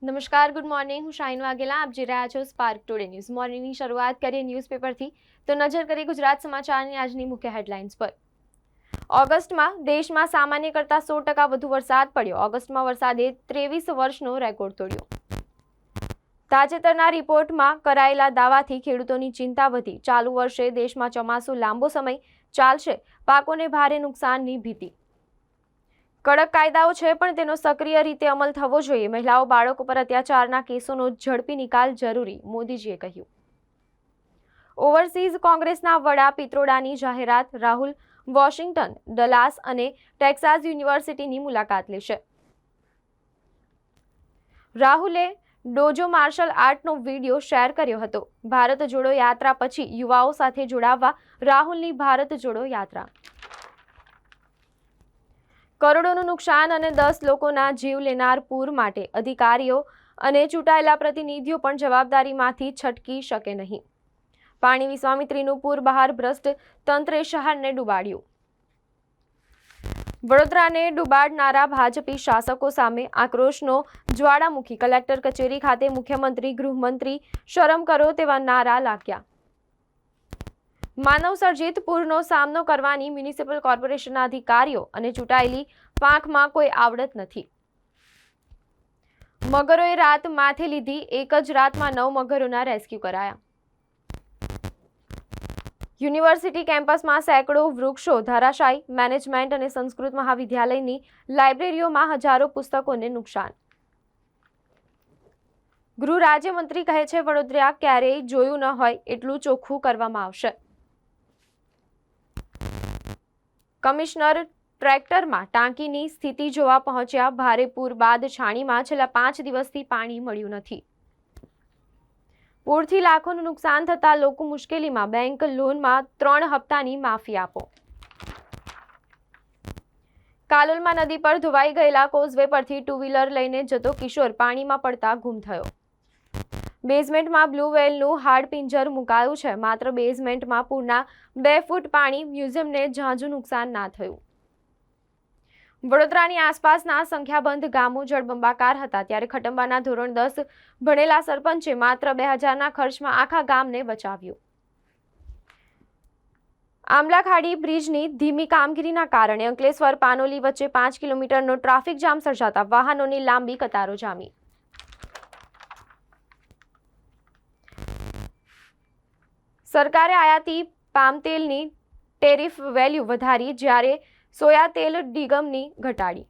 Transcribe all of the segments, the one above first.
નમસ્કાર, good morning. હું શાહીન વાઘેલા. આપ જોઈ રહ્યા છો સ્પાર્ક ટુડે ન્યૂઝ. મોર્નિંગની શરૂઆત કરીએ ન્યૂઝપેપરથી. તો નજર કરીએ ગુજરાત સમાચારની આજની મુખ્ય હેડલાઇન્સ પર. ઓગસ્ટમાં દેશમાં સામાન્ય કરતાં 100% વધુ વરસાદ પડ્યો. ઓગસ્ટમાં વરસાદે 23 વર્ષનો રેકોર્ડ તોડ્યો. તાજેતરના રિપોર્ટમાં કરાયેલા દાવાથી ખેડૂતોની ચિંતા વધી. ચાલુ વર્ષે દેશમાં ચોમાસું લાંબો સમય ચાલશે. પાકોને ભારે નુકસાનની ભીતિ. કડક કાયદાઓ છે, પણ તેનો સક્રિય રીતે અમલ થવો જોઈએ. મહિલાઓ બાળકો પર અત્યાચારના કેસોનો ઝડપી નિકાલ જરૂરી, મોદીજીએ કહ્યું. ઓવરસીઝ કોંગ્રેસના વડા પિત્રોડાની જાહેરાત. રાહુલ વોશિંગ્ટન, ડલાસ અને ટેક્સાસ યુનિવર્સિટીની મુલાકાત લેશે. રાહુલે ડોજો માર્શલ આર્ટનો વિડીયો શેર કર્યો હતો. ભારત જોડો યાત્રા પછી યુવાઓ સાથે જોડાવવા રાહુલની ભારત જોડો યાત્રા. કરોડોનું નુકસાન અને 10 લોકોના જીવ લેનાર પૂર માટે અધિકારીઓ અને ચૂંટાયેલા પ્રતિનિધિઓ પણ જવાબદારીમાંથી છટકી શકે નહીં. પાણી વિશ્વામિત્રીનું પૂર બહાર ભ્રષ્ટ તંત્રે શહેરને ડૂબાડ્યું. વડોદરાને ડૂબાડનારા ભાજપી શાસકો સામે આક્રોશનો જ્વાળામુખી. કલેક્ટર કચેરી ખાતે મુખ્યમંત્રી, ગૃહમંત્રી શરમ કરો તેવા નારા લાગ્યા. માનવ સર્જિત પૂરનો સામનો કરવાની મ્યુનિસિપલ કોર્પોરેશનના અધિકારીઓ અને ચૂંટાયેલી પાંખમાં કોઈ આવડત નથી. મગરોએ રાત માથે લીધી. એક જ રાતમાં 9 મગરોના રેસ્ક્યુ કરાયા. યુનિવર્સિટી કેમ્પસમાં સેંકડો વૃક્ષો ધરાશાયી. મેનેજમેન્ટ અને સંસ્કૃત મહાવિદ્યાલયની લાઇબ્રેરીઓમાં હજારો પુસ્તકોને નુકસાન. ગૃહ રાજ્યમંત્રી કહે છે, વડોદરા ક્યારેય જોયું ન હોય એટલું ચોખ્ખું કરવામાં આવશે. કમિશનર ટ્રેક્ટરમાં ટાંકીની સ્થિતિ જોવા પહોંચ્યા. ભારે પૂર બાદ છાણીમાં છેલ્લા 5 દિવસથી પાણી મળ્યું નથી. પૂરથી લાખોનું નુકસાન થતાં લોકો મુશ્કેલીમાં. બેંક લોનમાં 3 હપ્તાની માફી આપો. કાલોલમાં નદી પર ધોવાઈ ગયેલા કોઝવે પરથી 2 વ્હીલર લઈને જતો કિશોર પાણીમાં પડતા ગુમ થયો. બેઝમેન્ટમાં બ્લુ વેલનું હાડપિંજર મુકાયું છે. માત્ર બેઝમેન્ટમાં પૂરના 2 ફૂટ પાણી. મ્યુઝિયમને ઝાઝું નુકસાન ના થયું. વડોદરાની આસપાસના સંખ્યાબંધ ગામો જળબંબાકાર હતા, ત્યારે ખટંબાના ધોરણ 10 ભણેલા સરપંચે માત્ર 2000ના ખર્ચમાં આખા ગામને બચાવ્યું. આમલાખાડી બ્રિજની ધીમી કામગીરીના કારણે અંકલેશ્વર પાનોલી વચ્ચે 5 કિલોમીટરનો ટ્રાફિક જામ સર્જાતા વાહનોની લાંબી કતારો જામી. સરકારે આયાતી પામ તેલની ટેરિફ વેલ્યુ વધારી, જ્યારે સોયા તેલ નિગમની ઘટાડી.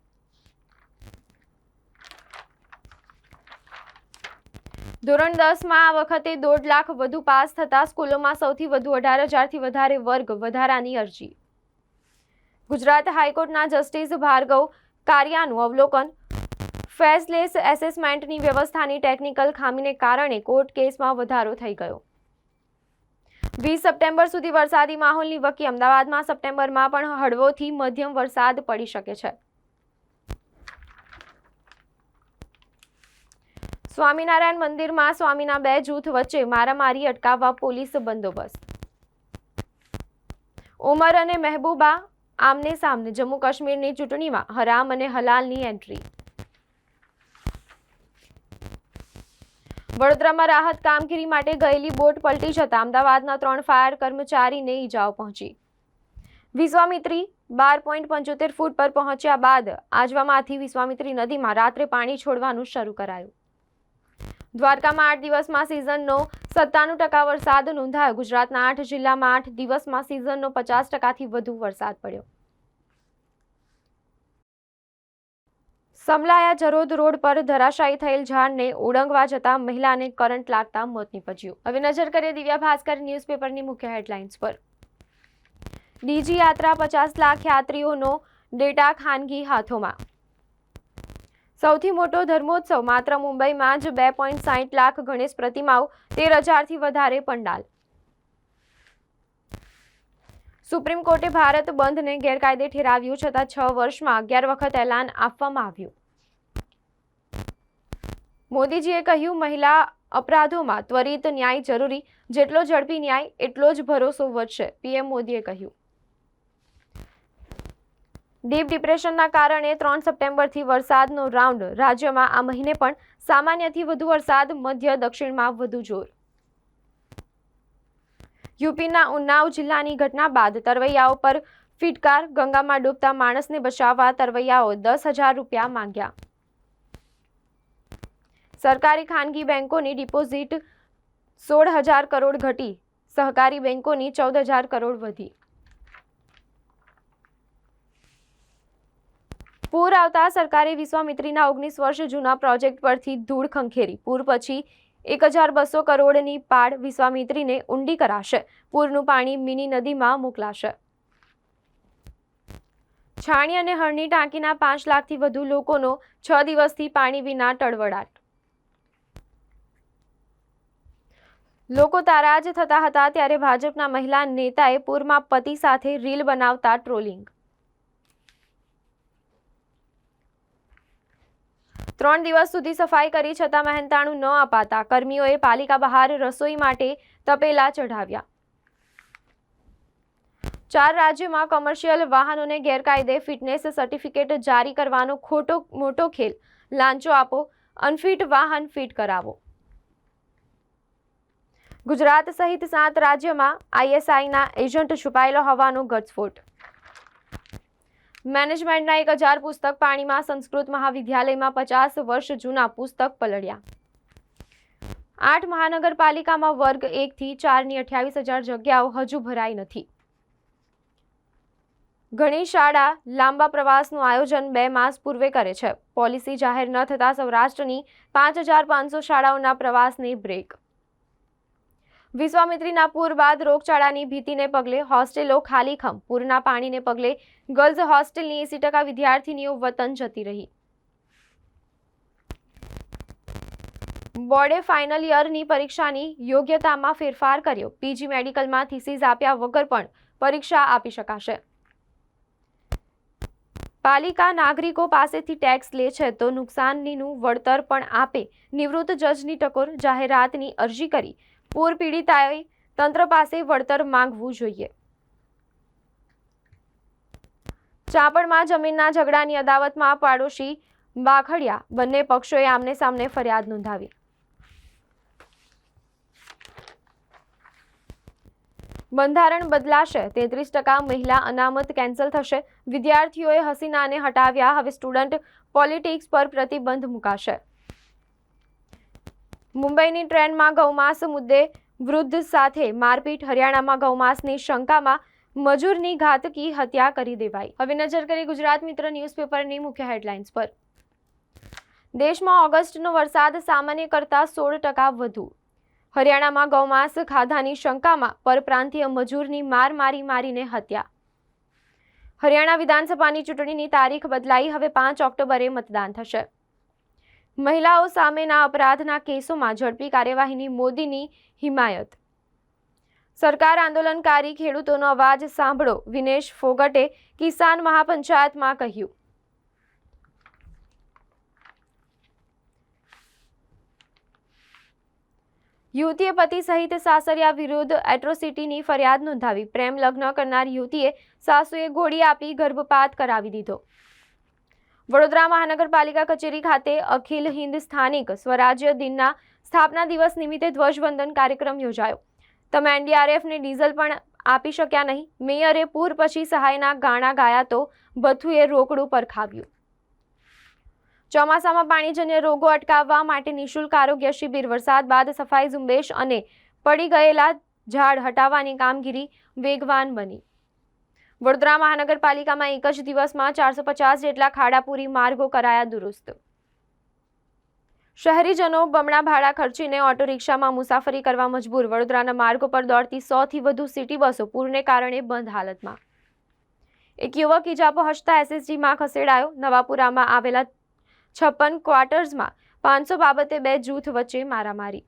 ધોરણ 10માં આ વખતે 1.5 લાખ વધુ પાસ થતા સ્કૂલોમાં સૌથી વધુ 18,000થી વધારે વર્ગ વધારાની અરજી. ગુજરાત હાઈકોર્ટના જસ્ટિસ ભાર્ગવ કારિયાનું અવલોકન. ફેસલેસ એસેસમેન્ટની વ્યવસ્થાની ટેકનિકલ ખામીને કારણે કોર્ટ કેસમાં વધારો થઈ ગયો. 20 સપ્ટેમ્બર સુધી વરસાદી માહોલની વકી. અમદાવાદમાં સપ્ટેમ્બરમાં પણ હળવોથી મધ્યમ વરસાદ પડી શકે છે. સ્વામિનારાયણ મંદિરમાં સ્વામીના 2 જૂથ વચ્ચે મારામારી અટકાવવા પોલીસ બંદોબસ્ત. ઉમર અને મહેબૂબા આમને સામને. જમ્મુ કાશ્મીરની ચૂંટણીમાં હરામ અને હલાલની એન્ટ્રી. વડોદરામાં રાહત કામગીરી માટે ગયેલી બોટ પલટી જતા અમદાવાદના 3 ફાયર કર્મચારીને ઈજાઓ પહોંચી. વિશ્વામિત્રી 12.75 ફૂટ પર પહોંચ્યા બાદ આજવામાંથી વિશ્વામિત્રી નદીમાં રાત્રે પાણી છોડવાનું શરૂ કરાયું. દ્વારકામાં 8 દિવસમાં સિઝનનો 97% વરસાદ નોંધાયો. ગુજરાતના 8 જિલ્લામાં 8 દિવસમાં સિઝનનો 50%થી વધુ વરસાદ પડ્યો. સમલાયા જરોદ રોડ પર ધરાશાયી થયેલ ઝાડને ઓળંગવા જતા મહિલાને કરંટ લાગતા મોત નીપજ્યું. હવે નજર કરીએ દિવ્યા ભાસ્કર ન્યૂઝપેપરની મુખ્ય હેડલાઇન્સ પર. ડીજી યાત્રા 50 લાખ યાત્રીઓનો ડેટા ખાનગી હાથોમાં. સૌથી મોટો ધર્મોત્સવ. માત્ર મુંબઈમાં જ 2.60 લાખ ગણેશ પ્રતિમાઓ, 13,000થી વધારે પંડાલ. સુપ્રીમ કોર્ટે ભારત બંધને ગેરકાયદે ઠેરાવ્યું, છતાં 6 વર્ષમાં 11 વખત એલાન આપવામાં આવ્યું. મોદીજીએ કહ્યું, મહિલા અપરાધોમાં ત્વરિત ન્યાય જરૂરી. જેટલો ઝડપી ન્યાય એટલો જ ભરોસો વધશે, પીએમ મોદીએ કહ્યું. ડીપ ડિપ્રેશનના કારણે 3 સપ્ટેમ્બરથી વરસાદનો રાઉન્ડ રાજ્યમાં આ મહિને પણ સામાન્યથી વધુ વરસાદ મધ્ય દક્ષિણમાં વધુ જોર યુપીના ઉન્નાવ જિલ્લાની ઘટના બાદ તરવૈયાઓ પર ફિટકાર ગંગામાં ડૂબતા માણસને બચાવવા તરવૈયાઓ 10,000 રૂપિયા માંગ્યા સરકારી ખાનગી બેંકોની ડિપોઝિટ 16,000 કરોડ ઘટી સહકારી બેંકોની 14,000 કરોડ વધી પૂર આવતા સરકારે વિશ્વામિત્રીના 19 વર્ષ જૂના પ્રોજેક્ટ પરથી ધૂળ ખંખેરી પૂર પછી 1,200 કરોડની પાડ વિશ્વામિત્રીને ઊંડી કરાશે પૂરનું પાણી મિની નદીમાં મોકલાશે છાણી અને હળની ટાંકીના 5 લાખથી વધુ લોકોનો 6 દિવસથી પાણી વિના ટળવળાટ લોકો તારાજ થતા હતા ત્યારે ભાજપના મહિલા નેતાએ પૂરમાં પતિ સાથે રીલ બનાવતા ટ્રોલિંગ 3 દિવસ સુધી સફાઈ કરી છતાં મહેનતાણું ન અપાતા કર્મીઓએ પાલિકા બહાર રસોઈ માટે તપેલા ચઢાવ્યા 4 રાજ્યોમાં કોમર્શિયલ વાહનોને ગેરકાયદે ફિટનેસ સર્ટિફિકેટ જારી કરવાનો મોટો ખેલ લાંચો આપો અનફિટ વાહન ફિટ કરાવો ગુજરાત સહિત 7 રાજ્યોમાં આઈએસઆઈના એજન્ટ છુપાયેલો હોવાનો ઘટસ્ફોટ મેનેજમેન્ટના 1,000 પુસ્તક પાણીમાં સંસ્કૃત મહાવિદ્યાલયમાં 50 વર્ષ જૂના પુસ્તક પલળ્યા 8 મહાનગરપાલિકામાં વર્ગ 1 થી 4ની 28,000 જગ્યાઓ હજુ ભરાઈ નથી ઘણી શાળા લાંબા પ્રવાસનું આયોજન 2 માસ પૂર્વે કરે છે પોલિસી જાહેર ન થતા સૌરાષ્ટ્રની 5,500 શાળાઓના પ્રવાસને બ્રેક વિશ્વામિત્રીના પૂર બાદ રોગચાળાની ભીતિને પગલે હોસ્ટેલો ખાલીખમ પૂરના પાણીને પગલે ગર્લ્સ હોસ્ટેલની 80% વિદ્યાર્થીનીઓ વતન જતી રહી બોર્ડે ફાઇનલ યરની પરીક્ષાની યોગ્યતામાં ફેરફાર કર્યો પીજી મેડિકલમાં થીસીસ આપ્યા વગર પણ પરીક્ષા આપી શકાશે પાલિકા નાગરિકો પાસેથી ટેક્સ લે છે તો નુકસાનીનું વળતર પણ આપે નિવૃત્ત જજની ટકોર જાહેરાતની અરજી કરી પૂર પીડિતાએ તંત્ર પાસે વળતર માંગવું જોઈએ ચાપડમાં જમીનના ઝઘડાની અદાવતમાં પાડોશી બાખડ્યા બંને પક્ષોએ આમને સામને ફરિયાદ નોંધાવી બંધારણ બદલાશે 33% મહિલા અનામત કેન્સલ થશે વિદ્યાર્થીઓએ હસીનાને હટાવ્યા હવે સ્ટુડન્ટ પોલિટિક્સ પર પ્રતિબંધ મુકાશે મુંબઈની ટ્રેનમાં ગૌમાંસ મુદ્દે વૃદ્ધ સાથે મારપીટ હરિયાણામાં ગૌમાંસની શંકામાં મજૂરની ઘાતકી હત્યા કરી દેવાઈ હવે નજર કરી ગુજરાત મિત્ર ન્યૂઝપેપરની મુખ્ય હેડલાઇન્સ પર દેશમાં ઓગસ્ટનો વરસાદ સામાન્ય કરતાં 16% વધુ હરિયાણામાં ગૌમાંસ ખાધાની શંકામાં પરપ્રાંતીય મજૂરની મારીને હત્યા હરિયાણા વિધાનસભાની ચૂંટણીની તારીખ બદલાઈ હવે 5 ઓક્ટોબરે મતદાન થશે મહિલાઓ સામેના અપરાધના કેસોમાં ઝડપી કાર્યવાહીની મોદીની હિમાયત સરકાર આંદોલનકારી ખેડૂતોનો અવાજ સાંભળો વિનેશ ફોગટે કિસાન મહાપંચાયતમાં કહ્યું યુવતીએ પતિ સહિત સાસરિયા વિરુદ્ધ એટ્રોસિટીની ફરિયાદ નોંધાવી પ્રેમ લગ્ન કરનાર યુવતીએ સાસુએ ગોળી આપી ગર્ભપાત કરાવી દીધો વડોદરા મહાનગરપાલિકા કચેરી ખાતે અખિલ હિન્દ સ્થાનિક સ્વરાજ્ય દિનના સ્થાપના દિવસ નિમિત્તે ધ્વજવંદન કાર્યક્રમ યોજાયો તમે એનડીઆરએફને ડીઝલ પણ આપી શક્યા નહીં મેયરે પૂર પછી સહાયના ગાણા ગાયા તો ભથ્થુએ રોકડું પરખાવ્યું ચોમાસામાં પાણીજન્ય રોગો અટકાવવા માટે નિઃશુલ્ક આરોગ્ય શિબિર વરસાદ બાદ સફાઈ ઝુંબેશ અને પડી ગયેલા ઝાડ હટાવવાની કામગીરી વેગવાન બની વડોદરા મહાનગરપાલિકામાં એક જ દિવસમાં 450 જેટલા ખાડાપુરી માર્ગો કરાયા દુરુસ્ત શહેરીજનો બમણા ભાડા ખર્ચીને ઓટો રિક્ષામાં મુસાફરી કરવા મજબૂર વડોદરાના માર્ગો પર દોડતી 100થી વધુ સિટી બસો પૂરને કારણે બંધ હાલતમાં એક યુવક ઇજા પહોંચતા એસએસજીમાં ખસેડાયો નવાપુરામાં આવેલા 56 ક્વાર્ટર્સમાં 500 બાબતે 2 જૂથ વચ્ચે મારામારી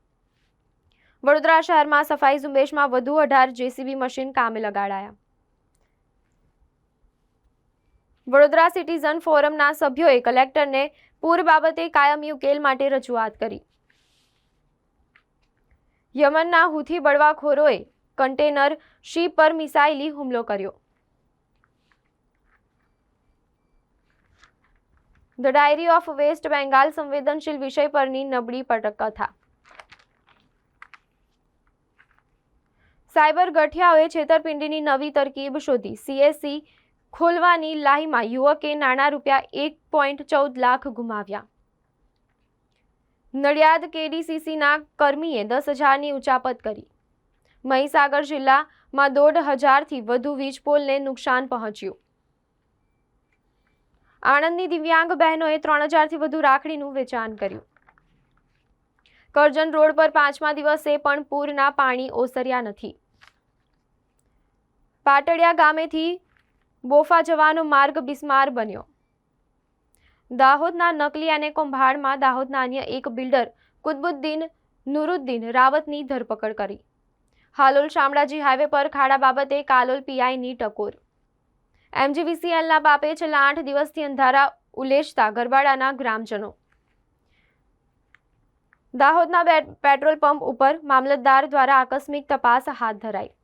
વડોદરા શહેરમાં સફાઈ ઝુંબેશમાં વધુ 18 જેસીબી મશીન કામે લગાડાયા વડોદરા સિટીઝન ફોરમના સભ્યોએ કલેક્ટરને પૂર બાબતે કાયમી ઉકેલ માટે રજૂઆત કરી યમનના હુથી બળવાખોરોએ કન્ટેનર શિપ પર મિસાઇલી હુમલો કર્યો the diary of West Bengal સંવેદનશીલ વિષય પરની નબળી પટકથા. સાયબર ગઠિયાઓએ છેતરપિંડીની નવી તરકીબ શોધી. CSC ખોલવાની લાહીમાં યુવકે નાણાં રૂપિયા 1.14 લાખ ગુમાવ્યા. નડિયાદ KDCCના કર્મીએ 10,000ની ઉચાપત કરી. મહીસાગર જિલ્લામાં 1,500થી વધુ વીજપોલને નુકસાન પહોંચ્યું. આણંદની દિવ્યાંગ બહેનોએ 3,000થી વધુ રાખડીનું વેચાણ કર્યું. કરજણ રોડ પર 5મા દિવસે પણ પૂરના પાણી ઓસર્યા નથી. પાટડિયા ગામેથી બોફા જવાનો માર્ગ બિસ્માર બન્યો. દાહોદના નકલી અને કુંભારમાં દાહોદના અન્ય એક બિલ્ડર કુતબુદ્દીન નુરુદ્દીન રાવતની ધરપકડ કરી. હાલોલ શામળાજી હાઈવે પર ખાડા બાબતે કાલોલ PIની ટકોર. MGVCLના બાપે છેલ્લા 8 દિવસથી અંધારા ઉલેચતા ગરબાડાના ગ્રામજનો. દાહોદના પેટ્રોલ પંપ ઉપર મામલતદાર દ્વારા આકસ્મિક તપાસ હાથ ધરાઈ.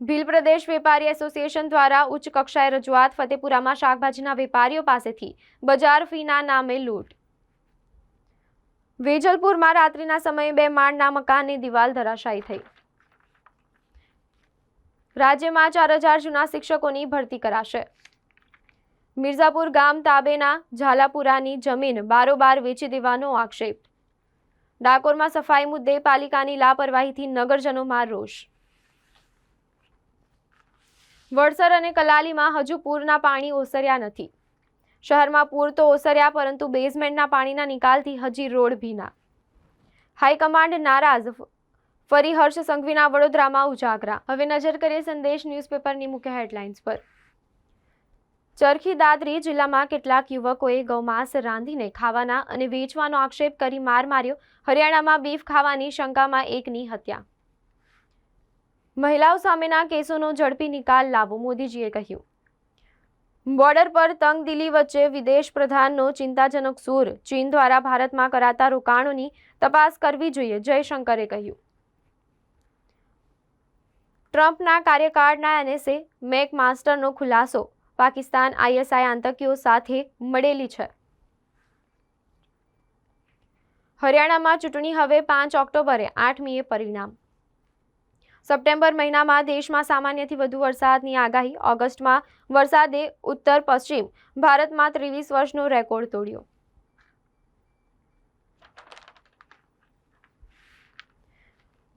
ભીલ પ્રદેશ વેપારી એસોસિએશન દ્વારા ઉચ્ચ કક્ષાએ રજૂઆત. ફતેપુરામાં શાકભાજીના વેપારીઓ પાસેથી બજાર ફીના નામે લૂંટ. વેજલપુરમાં રાત્રિના સમયે 2 માળના મકાનની દિવાલ ધરાશાયી થઈ. રાજ્યમાં 4,000 જૂના શિક્ષકોની ભરતી કરાશે. મિર્ઝાપુર ગામ તાબેના ઝાલાપુરાની જમીન બારોબાર વેચી દેવાનો આક્ષેપ. ડાકોરમાં સફાઈ મુદ્દે પાલિકાની લાપરવાહીથી નગરજનોમાં રોષ. વડસર અને કલાલીમાં હજુ પૂરના પાણી ઓસર્યા નથી. શહેરમાં પૂર તો ઓસર્યા પરંતુ બેઝમેન્ટના પાણીના નિકાલથી હજી રોડ ભીના. હાઈકમાન્ડ નારાજ. ફરી હર્ષ સંઘવીના વડોદરામાં ઉજાગરા. હવે નજર કરીએ સંદેશ ન્યૂઝપેપરની મુખ્ય હેડલાઇન્સ પર. ચરખી દાદરી જિલ્લામાં કેટલાક યુવકોએ ગૌમાંસ રાંધીને ખાવાના અને વેચવાનો આક્ષેપ કરી માર માર્યો. હરિયાણામાં બીફ ખાવાની શંકામાં એકની હત્યા. મહિલાઓ સામેના કેસોનો ઝડપી નિકાલ લાવો, મોદીજીએ કહ્યું. બોર્ડર પર તંગદિલી વચ્ચે વિદેશ પ્રધાનનો ચિંતાજનક સૂર. ચીન દ્વારા ભારતમાં કરાતા રોકાણોની તપાસ કરવી જોઈએ, જયશંકરે કહ્યું. ટ્રમ્પના કાર્યકાળના NSA મેક માસ્ટરનો ખુલાસો. પાકિસ્તાન ISI આતંકીઓ સાથે મળેલી છે. હરિયાણામાં ચૂંટણી હવે 5 ઓક્ટોબરે, 8મીએ પરિણામ. સપ્ટેમ્બર મહિનામાં દેશમાં સામાન્યથી વધુ વરસાદની આગાહી. ઓગસ્ટમાં વરસાદે ઉત્તર પશ્ચિમ ભારતમાં 23 વર્ષનો રેકોર્ડ તોડ્યો.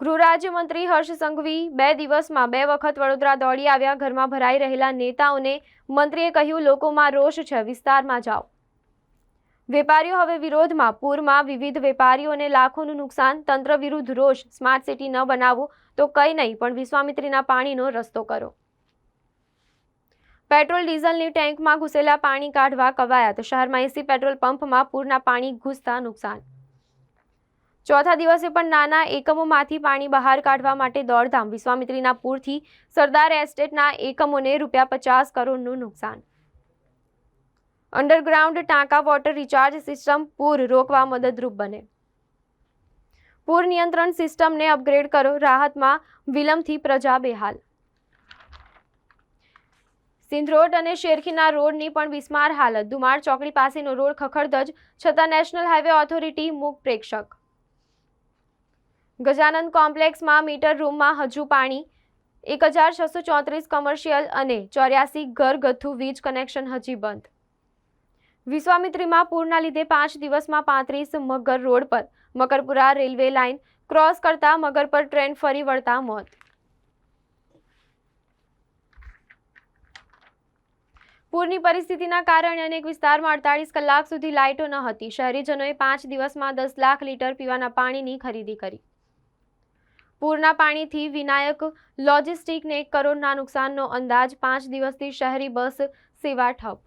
ગૃહ રાજ્યમંત્રી હર્ષ સંઘવી 2 દિવસમાં 2 વખત વડોદરા દોડી આવ્યા. ઘરમાં ભરાઈ રહેલા નેતાઓને મંત્રીએ કહ્યું, લોકોમાં રોષ છે, વિસ્તારમાં જાઓ. વેપારીઓ હવે વિરોધમાં. પૂરમાં વિવિધ વેપારીઓને લાખોનું નુકસાન. તંત્ર વિરુદ્ધ રોષ. સ્માર્ટ સિટી ન બનાવો તો કંઈ નહીં, પણ વિશ્વામિત્રીના પાણીનો રસ્તો કરો. પેટ્રોલ ડીઝલની ટેન્કમાં ઘૂસેલા પાણી કાઢવા કવાયત. શહેરમાં 80 પેટ્રોલ પંપમાં પૂરના પાણી ઘૂસતા નુકસાન. ચોથા દિવસે પણ નાના એકમોમાંથી પાણી બહાર કાઢવા માટે દોડધામ. વિશ્વામિત્રીના પૂરથી સરદાર એસ્ટેટના એકમોને ₹50 કરોડનું નુકસાન. અંડરગ્રાઉન્ડ ટાંકા વોટર રિચાર્જ સિસ્ટમ પૂર રોકવા મદદરૂપ બને. પૂર નિયંત્રણ સિસ્ટમને અપગ્રેડ કરો. રાહતમાં વિલંબથી પ્રજા બેહાલ. સિંધરોડ અને શેરખીના રોડની પણ બિસ્માર હાલત. ધુમાડ ચોકડી પાસેનો રોડ ખખડધજ, છતાં નેશનલ હાઈવે ઓથોરિટી મૂક પ્રેક્ષક. ગજાનંદ કોમ્પ્લેક્સમાં મીટર રૂમમાં હજુ પાણી. 1,634 કમર્શિયલ અને 84 ઘરગથ્થુ વીજ કનેક્શન હજી બંધ. વિશ્વામિત્રીમાં પૂરના લીધે 5 દિવસમાં 35 મગર રોડ પર. મકરપુરા રેલવે લાઇન ક્રોસ કરતા મગર પર ટ્રેન ફરી વળતા મોત. પૂરની પરિસ્થિતિના કારણે અનેક વિસ્તારમાં 48 કલાક સુધી લાઇટો ન હતી. શહેરીજનોએ 5 દિવસમાં 10 લાખ લીટર પીવાના પાણીની ખરીદી કરી. પૂરના પાણીથી વિનાયક લોજિસ્ટિકને 1 કરોડના નુકસાનનો અંદાજ. 5 દિવસથી શહેરી બસ સેવા ઠપ.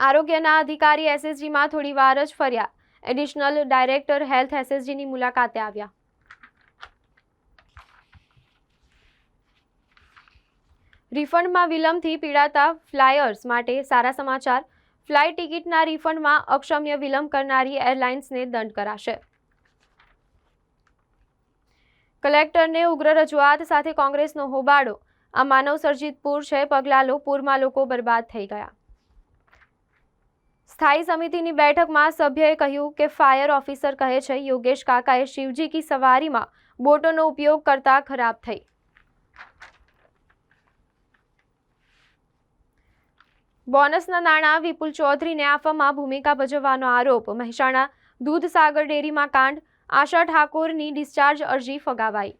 આરોગ્યના અધિકારી SSGમાં થોડી વાર જ ફર્યા. એડિશનલ ડાયરેક્ટર હેલ્થ SSGની મુલાકાતે આવ્યા. રિફંડમાં વિલંબથી પીડાતા ફ્લાયર્સ માટે સારા સમાચાર. ફ્લાઇટ ટિકિટના રિફંડમાં અક્ષમ્ય વિલંબ કરનારી એરલાઇન્સને દંડ કરાશે. કલેક્ટરને ઉગ્ર રજૂઆત સાથે કોંગ્રેસનો હોબાળો. આ માનવ સર્જિત પૂર છે, પગલાં લો. પૂરમાં લોકો બરબાદ થઈ ગયા. સ્થાયી સમિતિની બેઠકમાં સભ્યએ કહ્યું કે ફાયર ઓફિસર કહે છે યોગેશ કાકાએ શિવજી કી સવારીમાં બોટોનો ઉપયોગ કરતા ખરાબ થઈ। બોનસના નાણાં વિપુલ ચૌધરીને આપવામાં ભૂમિકા ભજવવાનો આરોપ। મહેસાણા દૂધસાગર ડેરીમાં કાંડ, આશા ઠાકોરની ડિસ્ચાર્જ અરજી ફગાવાઈ।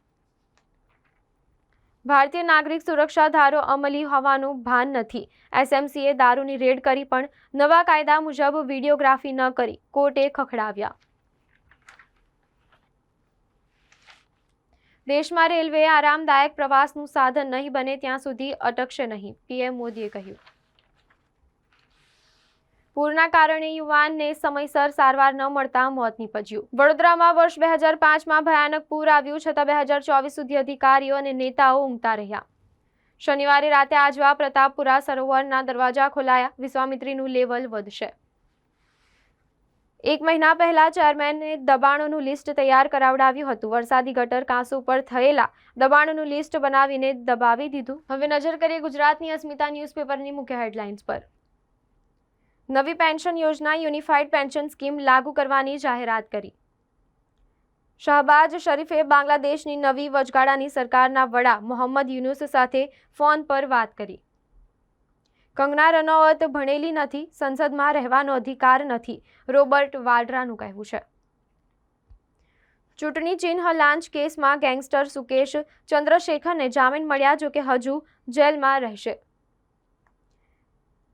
ભારતીય નાગરિક સુરક્ષા ધારો અમલી હોવાનું ભાન નથી। એસએમસીએ દારૂની રેડ કરી પણ નવા કાયદા મુજબ વિડીયોગ્રાફી ન કરી, કોર્ટે ખખડાવ્યા। દેશમાં રેલવે આરામદાયક પ્રવાસનું સાધન નહીં બને ત્યાં સુધી અટકશે નહીં, પીએમ મોદીએ કહ્યું। પૂરના કારણે યુવાનને સમયસર સારવાર ન મળતા મોત નીપજ્યું। વડોદરામાં વર્ષ 2005માં ભયાનક પૂર આવ્યું, છતાં 2024 સુધી અધિકારીઓ અને નેતાઓ ઊંઘતા રહ્યા। શનિવારે રાતે આજવા પ્રતાપપુરા સરોવરના દરવાજા ખોલાયા, વિશ્વામિત્રીનું લેવલ વધશે। એક મહિના પહેલા ચેરમેને દબાણોનું લિસ્ટ તૈયાર કરાવડાવ્યું હતું। વરસાદી ગટર કાંસો પર થયેલા દબાણોનું લિસ્ટ બનાવીને દબાવી દીધું। હવે નજર કરીએ ગુજરાતની અસ્મિતા ન્યૂઝપેપરની મુખ્ય હેડલાઇન્સ પર। નવી પેન્શન યોજના યુનિફાઈડ પેન્શન સ્કીમ લાગુ કરવાની જાહેરાત કરી। શહબાજ શરીફે બાંગ્લાદેશની નવી વચગાળાની સરકારના વડા મોહમ્મદ યુનુસ સાથે ફોન પર વાત કરી। કંગના રનૌત ભણેલી નથી, સંસદમાં રહેવાનો અધિકાર નથી, રોબર્ટ વાડ્રાનું કહેવું છે। ચૂંટણી ચિહ્ન લાંચ કેસમાં ગેંગસ્ટર સુકેશ ચંદ્રશેખરને જામીન મળ્યા, જોકે હજુ જેલમાં રહેશે।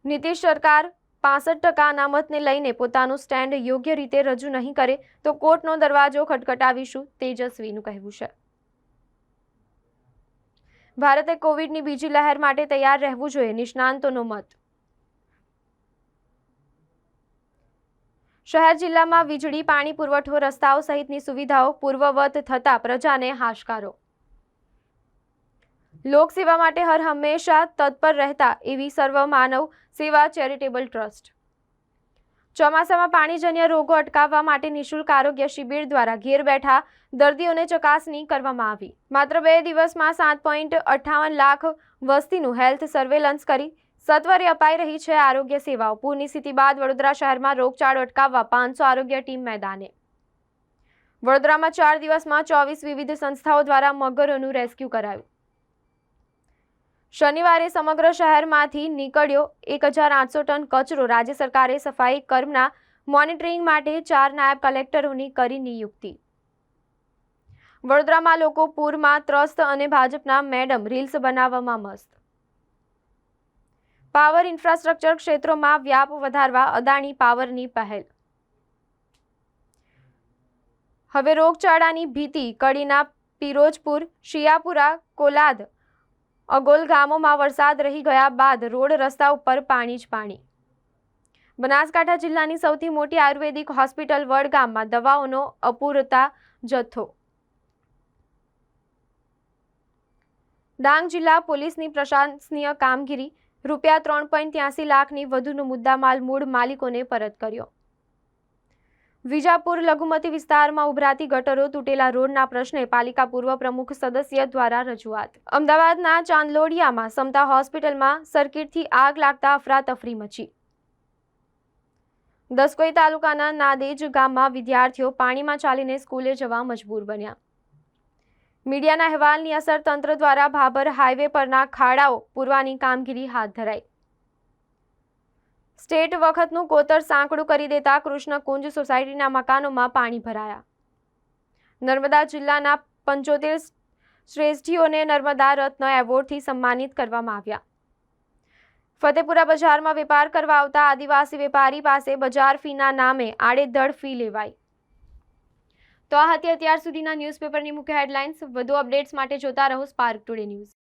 નીતિશ સરકાર 65% અનામતને લઈને પોતાનું સ્ટેન્ડ યોગ્ય રીતે રજૂ નહીં કરે તો કોર્ટનો દરવાજો ખટખટાવીશું, તેજસ્વીનું કહેવું છે। ભારતે કોવિડની બીજી લહેર માટે તૈયાર રહેવું જોઈએ, નિષ્ણાંતોનો મત। શહેર જિલ્લામાં વીજળી, પાણી પુરવઠો, રસ્તાઓ સહિતની સુવિધાઓ પૂર્વવત થતા પ્રજાને હાશકારો। લોકસેવા માટે હર હંમેશા તત્પર રહેતા એવી સર્વમાનવ સેવા ચેરિટેબલ ટ્રસ્ટ। ચોમાસામાં પાણીજન્ય રોગો અટકાવવા માટે નિઃશુલ્ક આરોગ્ય શિબિર દ્વારા ઘેર બેઠા દર્દીઓને ચકાસણી કરવામાં આવી। માત્ર 2 દિવસમાં 7.58 લાખ વસ્તીનું હેલ્થ સર્વેલન્સ કરી સત્વરે અપાઈ રહી છે આરોગ્ય સેવાઓ। પૂરની સ્થિતિ બાદ વડોદરા શહેરમાં રોગચાળો અટકાવવા 500 આરોગ્ય ટીમ મેદાને। વડોદરામાં 4 દિવસમાં 24 વિવિધ સંસ્થાઓ દ્વારા મગરોનું રેસ્ક્યુ કરાયું। શનિવારે સમગ્ર શહેરમાંથી નીકળ્યો 1800 ટન કચરો। રાજ્ય સરકારે સફાઈ કર્મના મોનિટરિંગ માટે 4 નાયબ કલેક્ટરોની કરી નિયુક્તિ। વડોદરામાં લોકો પૂરમાં ત્રસ્ત અને ભાજપના મેડમ રીલ્સ બનાવવામાં મસ્ત। પાવર ઇન્ફ્રાસ્ટ્રક્ચર ક્ષેત્રોમાં વ્યાપ વધારવા અદાણી પાવરની પહેલ। હવે રોગચાળાની ભીતિ। કડીના પિરોજપુર, શિયાપુરા, કોલાદ, અગોલ ગામોમાં વરસાદ રહી ગયા બાદ રોડ રસ્તા ઉપર પાણી જ પાણી। બનાસકાંઠા જિલ્લાની સૌથી મોટી આયુર્વેદિક હોસ્પિટલ વડગામમાં દવાઓનો અપૂરતા જથ્થો। ડાંગ જિલ્લા પોલીસની પ્રશંસનીય કામગીરી। રૂપિયા 3.83 લાખની વધુનો મુદ્દામાલ મૂળ માલિકોને પરત કર્યો। વિજાપુર લઘુમતી વિસ્તારમાં ઉભરાતી ગટરો, તૂટેલા રોડના પ્રશ્ને પાલિકા પૂર્વ પ્રમુખ સદસ્ય દ્વારા રજૂઆત। અમદાવાદના ચાંદલોડિયામાં સમતા હોસ્પિટલમાં સર્કિટથી આગ લાગતા અફરાતફરી મચી। દસકોઈ તાલુકાના નાદેજ ગામમાં વિદ્યાર્થીઓ પાણીમાં ચાલીને સ્કૂલે જવા મજબૂર બન્યા। મીડિયાના અહેવાલની અસર તંત્ર દ્વારા ભાભર હાઈવે પરના ખાડાઓ પૂરવાની કામગીરી હાથ ધરાઈ। સ્ટેટ વખતનું કોતર સાંકડું કરી દેતા કૃષ્ણકુંજ સોસાયટીના મકાનોમાં પાણી ભરાયા। નર્મદા જિલ્લાના 75 શ્રેષ્ઠીઓને નર્મદા રત્ન એવોર્ડથી સન્માનિત કરવામાં આવ્યા। ફતેપુરા બજારમાં વેપાર કરવા આવતા આદિવાસી વેપારી પાસે બજાર ફીના નામે આડેધડ ફી લેવાઈ। તો આ હતી અત્યાર સુધીના ન્યૂઝપેપરની મુખ્ય હેડલાઇન્સ। વધુ અપડેટ્સ માટે જોતા રહો સ્પાર્ક ટુડે ન્યૂઝ।